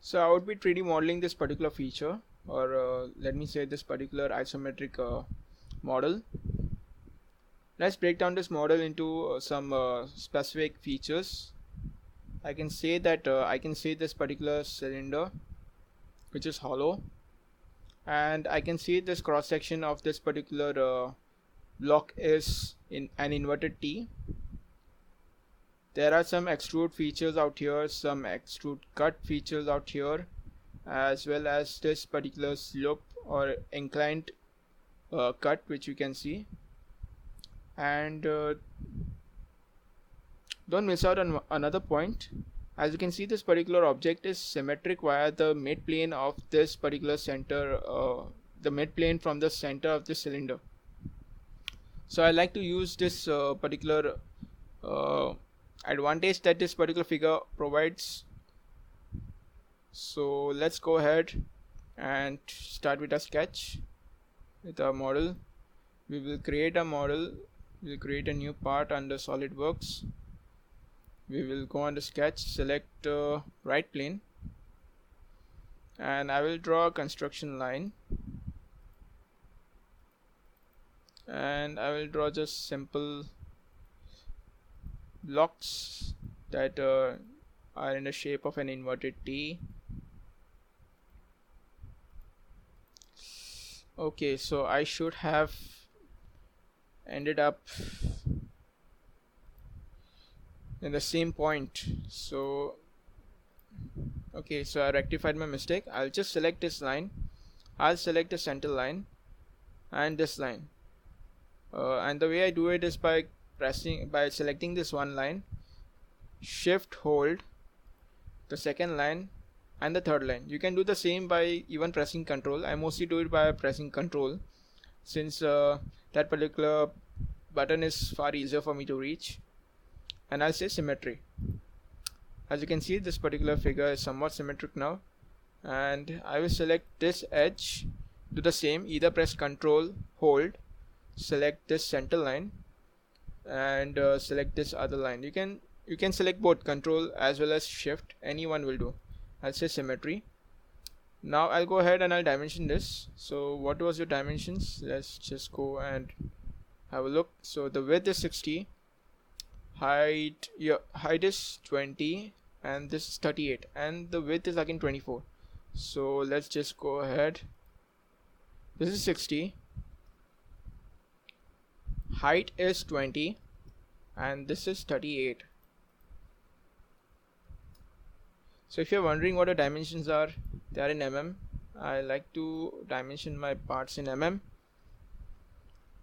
So I would be 3D modeling this particular feature, or let me say this particular isometric model. Let's break down this model into some specific features. I can say that I can see this particular cylinder which is hollow, and I can see this cross section of this particular block is in an inverted T. There are some extrude features out here, some extrude cut features out here, as well as this particular slope or inclined cut which you can see. And don't miss out on another point. As you can see, this particular object is symmetric via the mid plane of this particular center, the mid plane from the center of the cylinder. So I like to use this particular advantage that this particular figure provides. So let's go ahead and start with a sketch with our model. We will create a model. We'll create a new part under SolidWorks. We will go on the sketch, select right plane, and I will draw a construction line, and I will draw just simple blocks that are in the shape of an inverted T. Okay, so I should have ended up in the same point. So okay, so I rectified my mistake. I'll just select this line. I'll select the center line and this line, and the way I do it is by selecting this one line, shift hold the second line and the third line. You can do the same by even pressing control. I mostly do it by pressing control, since that particular button is far easier for me to reach. And I'll say symmetry. As you can see, this particular figure is somewhat symmetric now, and I will select this edge. Do the same, either press Ctrl, hold, select this center line, and select this other line. You can select both Ctrl as well as Shift. Any one will do. I'll say symmetry. Now I'll go ahead and I'll dimension this. So what was your dimensions? Let's just go and have a look. So the width is 60. Height is 20, and this is 38, and the width is again 24. So let's just go ahead. This is 60, height is 20, and this is 38. So if you're wondering what the dimensions are, they are in mm. I like to dimension my parts in mm,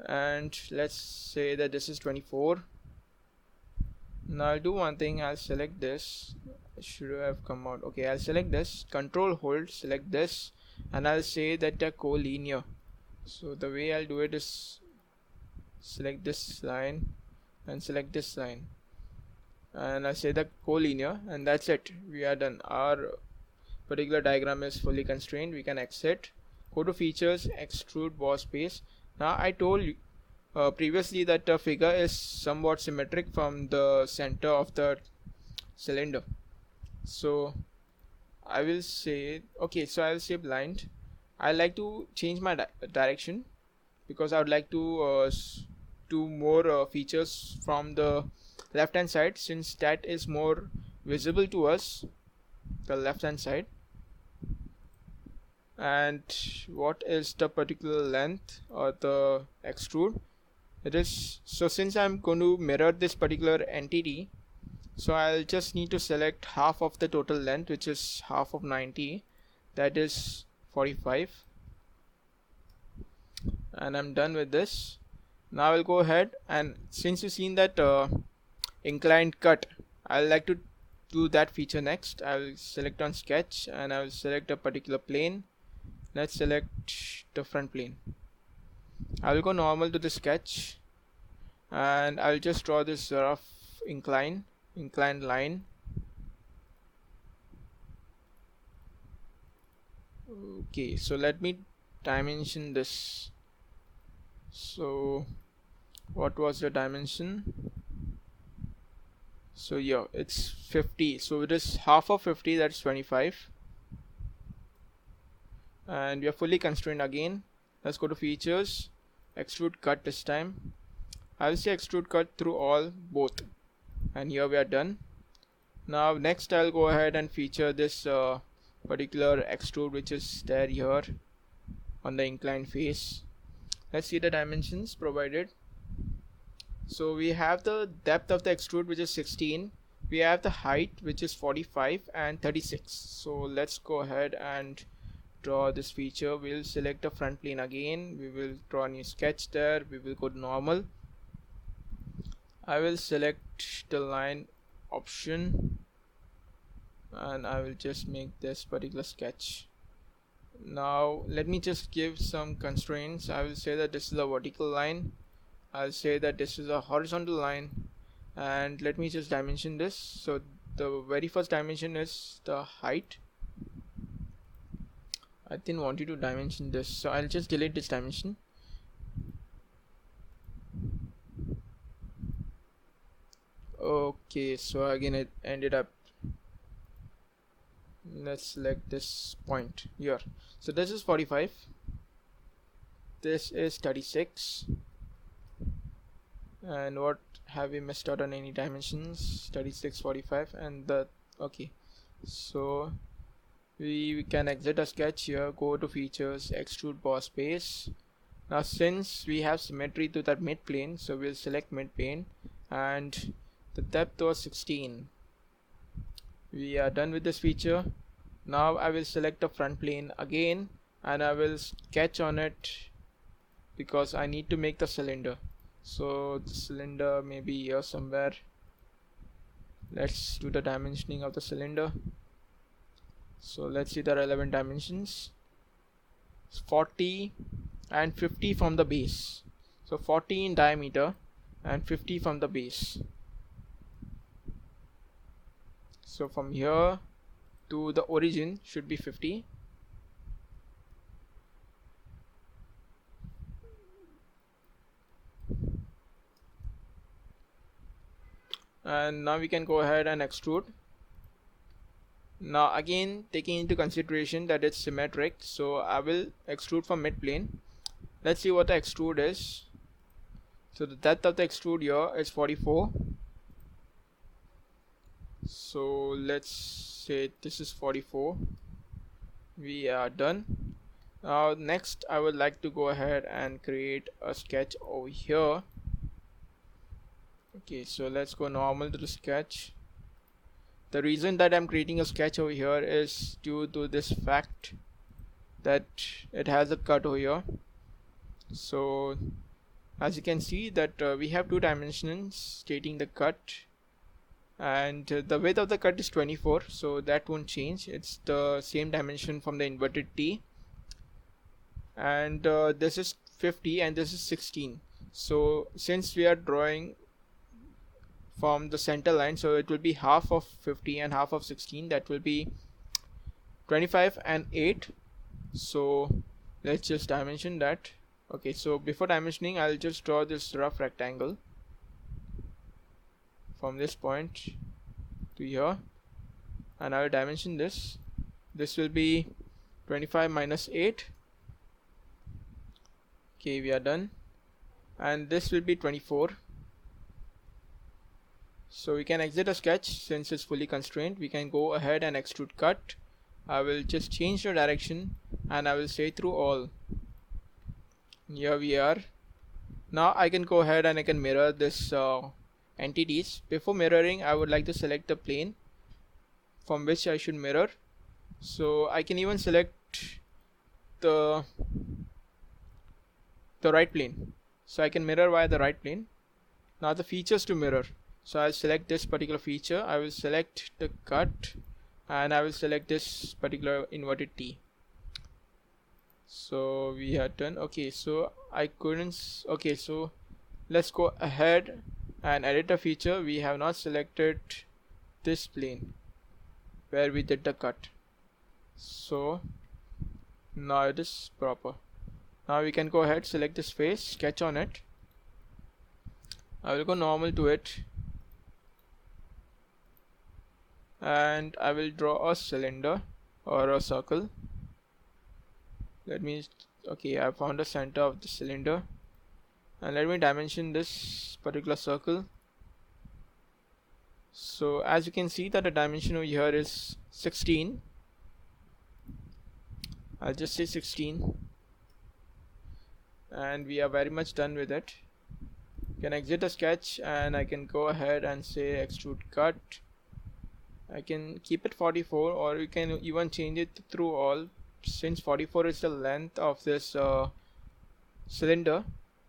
and let's say that this is 24. Now I'll do one thing. I'll select this. It should have come out. Okay, I'll select this, Control hold, select this, and I'll say that they're collinear. So the way I'll do it is select this line and select this line, and I'll say that collinear, and that's it. We are done. Our particular diagram is fully constrained. We can exit, go to features, extrude boss space. Now I told you previously that the figure is somewhat symmetric from the center of the cylinder. So I will say, okay, so I will say blind. I like to change my direction, because I would like to do more features from the left hand side, since that is more visible to us, the left hand side. And what is the particular length or the extrude? It is, so since I'm going to mirror this particular entity, so I'll just need to select half of the total length, which is half of 90, that is 45, and I'm done with this. Now I'll go ahead, and since you've seen that inclined cut, I'll like to do that feature next. I'll select on sketch, and I'll select a particular plane. Let's select the front plane. I will go normal to the sketch, and I'll just draw this rough inclined line. Okay, so let me dimension this. So what was the dimension? So yeah, it's 50. So it is half of 50, that's 25. and we are fully constrained again. Let's go to features, extrude cut this time. I will say extrude cut through all, both, and here we are done. Now next I'll go ahead and feature this particular extrude which is there here on the inclined face. Let's see the dimensions provided. So we have the depth of the extrude which is 16, we have the height which is 45 and 36. So let's go ahead and draw this feature. We'll select the front plane again, we will draw a new sketch there, we will go to normal. I will select the line option and I will just make this particular sketch. Now let me just give some constraints. I will say that this is a vertical line, I'll say that this is a horizontal line, and let me just dimension this. So the very first dimension is the height. I didn't want you to dimension this, so I'll just delete this dimension. Okay, so again it ended up, let's select this point here. So this is 45, this is 36, and what have we missed out on any dimensions? 36, 45, and the okay, so we can exit a sketch here, go to features, extrude boss base. Now since we have symmetry to that mid plane, so we'll select mid plane, and the depth was 16. We are done with this feature. Now I will select the front plane again and I will sketch on it because I need to make the cylinder. So the cylinder may be here somewhere. Let's do the dimensioning of the cylinder. So let's see the relevant dimensions. It's 40 and 50 from the base. So 40 in diameter and 50 from the base. So from here to the origin should be 50. And now we can go ahead and extrude. Now again, taking into consideration that it's symmetric, so I will extrude from mid plane. Let's see what the extrude is. So the depth of the extrude here is 44. So let's say this is 44. We are done. Now next I would like to go ahead and create a sketch over here. Okay, so let's go normal to the sketch. The reason that I'm creating a sketch over here is due to this fact that it has a cut over here. So as you can see that we have two dimensions stating the cut, and the width of the cut is 24, so that won't change. It's the same dimension from the inverted T, and this is 50 and this is 16. So since we are drawing from the center line, so it will be half of 50 and half of 16, that will be 25 and 8. So let's just dimension that. Okay, so before dimensioning I'll just draw this rough rectangle from this point to here, and I will dimension this. This will be 25 minus 8. Okay, we are done. And this will be 24. So we can exit a sketch since it's fully constrained. We can go ahead and extrude cut. I will just change the direction and I will say through all. Here we are. Now I can go ahead and I can mirror this entities. Before mirroring, I would like to select the plane from which I should mirror. So I can even select the right plane. So I can mirror via the right plane. Now the features to mirror. So I'll select this particular feature. I will select the cut and I will select this particular inverted T. So we are done. Okay, so I couldn't. Okay, so let's go ahead and edit a feature. We have not selected this plane where we did the cut. So now it is proper. Now we can go ahead, select this face, sketch on it. I will go normal to it and I will draw a cylinder or a circle. Let me, okay, I found the center of the cylinder, and let me dimension this particular circle. So as you can see that the dimension over here is 16. I'll just say 16, and we are very much done with it. You can exit the sketch, and I can go ahead and say extrude cut. I can keep it 44, or you can even change it through all, since 44 is the length of this cylinder.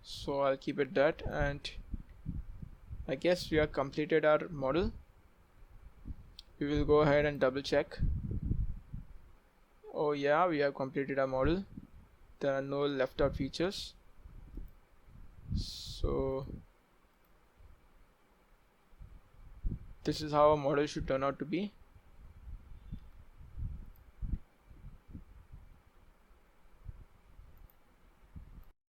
So I'll keep it that, and I guess we have completed our model. We will go ahead and double check. Oh yeah, we have completed our model. There are no left out features. So this is how a model should turn out to be.